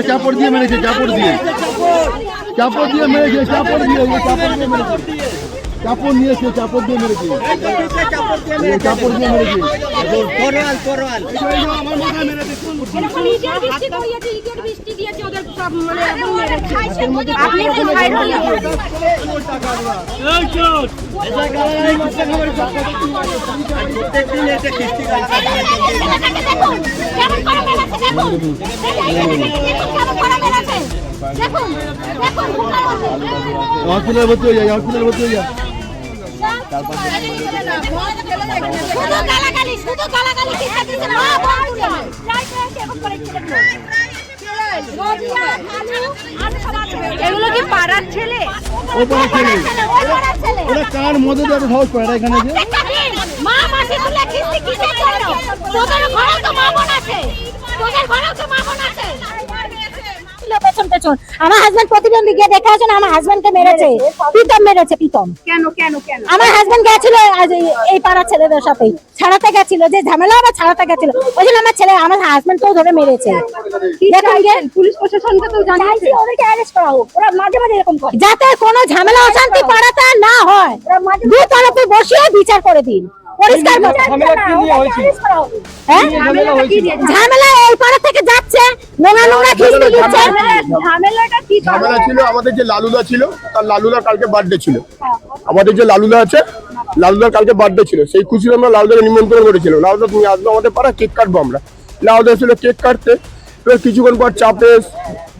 চাপড় দিয়ে মেরেছে, চাপড় দিয়ে মেরেছে, চাপড় নিয়েছে, চাপড় দিয়ে মেরেছে, চাপড় দিয়ে মেরেছে। হসপিটাল ভর্তি হয়ে যায়, হসপিটাল ভর্তি হয়ে যায়। এগুলো কি পাড়ার ছেলে? ওরা কার মধ্যে দিয়ে সাহস পায় না এখানে যে মা মাসি তুলে কিস্তি কিসের জন্য? তোদের ঘরে তো মা বোন আছে, তোদের ঘরেও তো মা বোন আছে। পেছন পেছন আমার হাজবেন্ড প্রতিবন্ধী গিয়ে দেখে আসেন, আমার হাজবেন্ডকে মেরেছে, প্রীতম মেরেছে। প্রীতম কেন কেন কেন? আমার হাজবেন্ড গেছিল এই পাড়ার ছেলেদের সাথে ছাড়াতে গেছিল, যে ঝামেলা আবার ছাড়াতে গেছিল, ওই জন্য আমার হাজবেন্ডকেও ধরে মেরেছে। পুলিশ প্রশাসনকে তো জানাইছি, ওদেরকে অ্যারেস্ট করা হোক, ওরা মাঝে মাঝে এরকম করে, যাতে কোনো ঝামেলা অশান্তি পাড়াতে না হয়। দু তরফে বসিয়ে বিচার করে দিন, পরিষ্কার ঝামেলা এই পাড়া থেকে যাচ্ছে, নোংরা নোংরা খিস্তি দিচ্ছে। ঝামেলাটা কি? ঝামেলা ছিল আমাদের যে লালুদা ছিল, তার লালুদার কালকে বার্থডে ছিল। আমাদের যে লালুদা আছে, লালুদার কালকে বার্থডে ছিল, সেই খুশিতে আমরা লালুদাকে নিমন্ত্রণ করেছিলাম। লালুদা তুমি আসবে আমাদের পাড়া, কেক কাটবো আমরা। লালুদা ছিল কেক কাটতে, এবার কিছুক্ষণ পর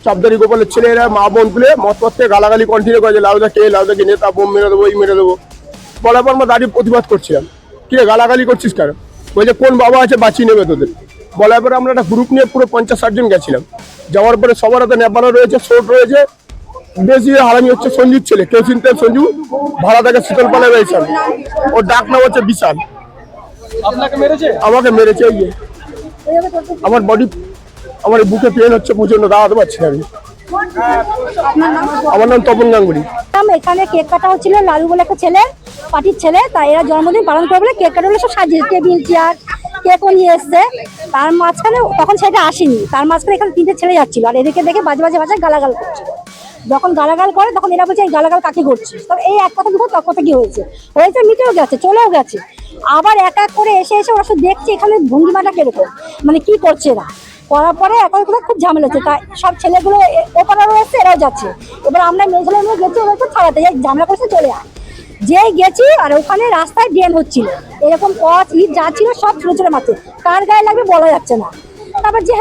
চাপদারি গোপালের ছেলেরা মা বোন তুলে মত পথে গালাগালি কন্টিনিউ করেছে, লালুদা কে, লালুদাকে নেতা, বোম মেরে দেবো, এই মেরে দেবো। বলার পর আমরা দাঁড়িয়ে প্রতিবাদ করছিলাম, কি রে গালাগালি করছিস কেন? বলছে কোন বাবা আছে বাঁচিয়ে নেবে তোদের। বলার পরে আমরা একটা গ্রুপ নিয়ে পুরো 50-60 জন গেছিলাম। যাওয়ার পরে সবার হাতে নেপানো রয়েছে, শোট রয়েছে। বেশি হারামি হচ্ছে সঞ্জুর ছেলে, কেউ চিনতেন সঞ্জু, ভাড়া থেকে শীতলপালে রয়েছে। ওর ডাক নাম হচ্ছে বিশাল। আমাকে মেরেছে। এই আমার বডি, আমার বুকে পেন হচ্ছে প্রচন্ড, দাঁড়াতে পারছি না আমি। আমার নাম তপন গাঙ্গুলি। এখানে কেক কাটা হচ্ছিল, লালু বলে একটা ছেলে, পার্টির ছেলে, তাই এরা জন্মদিন পালন করে বলে কেক কাটা হলে সব সাজিয়ে টেবিল চেয়ার কেকও নিয়ে এসছে। তার মাঝখানে তখন সেটা আসেনি, তার মাঝখানে এখানে 3টে ছেলে যাচ্ছিল, আর এদেরকে দেখে বাজে বাজে ভাষায় গালাগাল করছে। যখন গালাগাল করে তখন এরা বলছে এই গালাগাল কাকে করছিস, তবে এই এক কথা দুটো কথা কি হয়েছে, মিটেও গেছে, চলেও গেছে। আবার এক এক করে এসে ওরা শুধু দেখছে এখানে ভঙ্গিমাটা কিরকম, মানে কি করছে এরা। করার পরে এখন খুব ঝামেলা হচ্ছে, তাই সব ছেলেগুলো ওপারারও এসছে, এরাও যাচ্ছে। এবার আমরা মেয়েছেলে নিয়ে গেছি ওদেরকে ছাড়াতে, ঝামেলা করছে চলে আয়। যেই গেছি আর ওখানে রাস্তায় ড্রেন হচ্ছিল, এরকম পথ ইট যা ছিল সব ছোটো ছোটো মাছে, কার গায়ে লাগবে বলা যাচ্ছে না। তারপর যে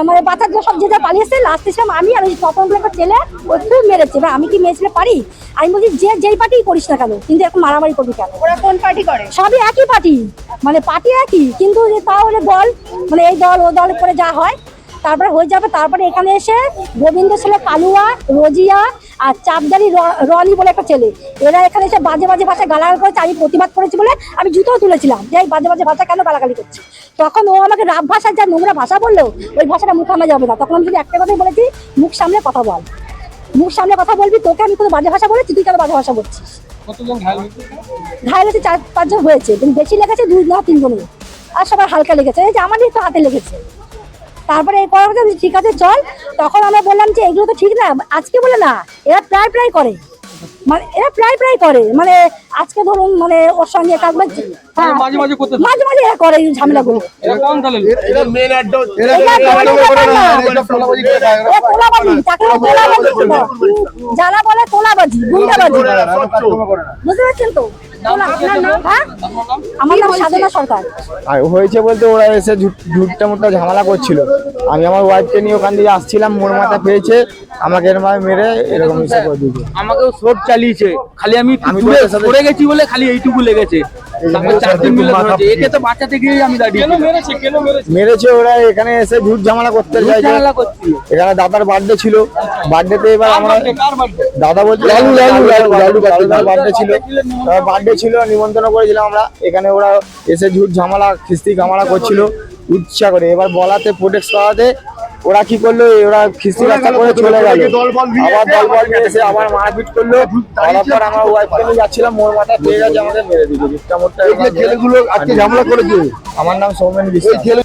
মানে বাচ্চাদের সব যে যা পালিয়েছে, লাস্টে ছিলাম আমি আর ওই তপনগুলো একটা ছেলে, ওই খুব মেরেছে। এবার আমি কি মেয়ে ছেলে পারি? আমি বলছি যেই পার্টি করিস না কেন, কিন্তু এখন মারামারি করবি কেন? ওরা কোন পার্টি করে? সবই একই পার্টি, মানে পার্টি একই, কিন্তু তাহলে দল, মানে এই দল ও দল করে যা হয় তারপরে হয়ে যাবে। তারপরে এখানে এসে গোবিন্দ ছেলে কালুয়া, রোজিয়া আর চাপদারি রনি বলে একটা ছেলে, এরা এখানে এসে বাজে বাজে ভাষায় গালাগালি করেছে। আমি প্রতিবাদ করেছি বলে আমি জুতোও তুলেছিলাম যে এই বাজে বাজে ভাষা কেন গালাগালি করছে। তখন ও আমাকে রাব ভাষায় যা নোংরা ভাষা বললো, ওই ভাষাটা মুখ সামনে যাবে না। তখন আমি যদি একটা কথাই বলেছি, মুখ সামনে কথা বল, মুখ সামনে কথা বলবি, তোকে আমি কোনো বাজে ভাষা বলেছি, তুই কেন বাজে ভাষা বলছিস। ঘায়ল হয়েছে 4-5 জন হয়েছে, কিন্তু বেশি লেগেছে 2 না 3 জনের, আর সবার হালকা লেগেছে, এই যে আমারই তো হাতে লেগেছে। তারপরে এই করা হচ্ছে ঠিক আছে চল, তখন আমরা বললাম যে এগুলো তো ঠিক না, আজকে বলে না, এরা প্রায় করে। মানে এরা প্রায় করে মানে আজকে ধরুন মানে ওর সঙ্গে কাজবাজ হ্যাঁ মাঝে মাঝে করতে মাঝে মাঝে এরা করে এই ঝামেলাগুলো এরা কোন তাহলে এরা মেন আড্ডা এরা এটা এরা কোনো করে না, ব্যাপার না। এরা তোলাবাজি করে না, এরা এ তোলাবাজি তাকে তোলাবাজি বলবো। যারা বলে তোলাবাজি গুন্ডাবাজি বুঝতে পারছেন তো আপনার নাম হ্যাঁ আমার নাম সাধনা সরকার আর হয়েছে বলতে ওরা এসে ঝুটটা মুটটা ঝামেলা করছিল। আমি আমার ওয়াইফকে নিয়ে ওখান দিয়ে আসছিলাম, মোড় মাথা পেয়েছে, আমাকে এরকম ভাবে মেরে এরকম হিসাব করে দিয়েছে। আমাকেও শোট চালিয়েছে, খালি আমি দূরে সরে গেছি বলে খালি এইটুকু লেগেছে। তারপর 4 মিলে ধরেছে, একে তো বাঁচাতে গিয়ে আমি দাঁড়িয়ে মেরেছে ওরা এখানে এসে ঝুট ঝামেলা করতে চাইছে। ঝামেলা করছিল। এখানে দাদার বার্থডে ছিল, বার্থডেতে এবার আমরা কার বাড়িতে? দাদা বলছে বার্থডে ছিল, বার্থডে ছিল, নিমন্ত্রণ করেছিলাম আমরা। এখানে ওরা এসে ঝুট ঝামেলা খিস্তি ঝামেলা করছিল ইচ্ছা করে। এবার বলাতে প্রোটেক্ট করাতে ওরা কি করলো, ওরা খিস্তি রাস্তা করে চলে গেল। আবার দলবল নিয়ে এসে আবার মারপিট করলো। তারপর আমার ওয়াইফকে নিয়ে যাচ্ছিলাম, মোর মাথায় পেয়ে গেছে, আমাকে মেরে দিল। ছেলেগুলো আজকে ঝামেলা করেছে। আমার নাম সৌমেন বিশ্বাস।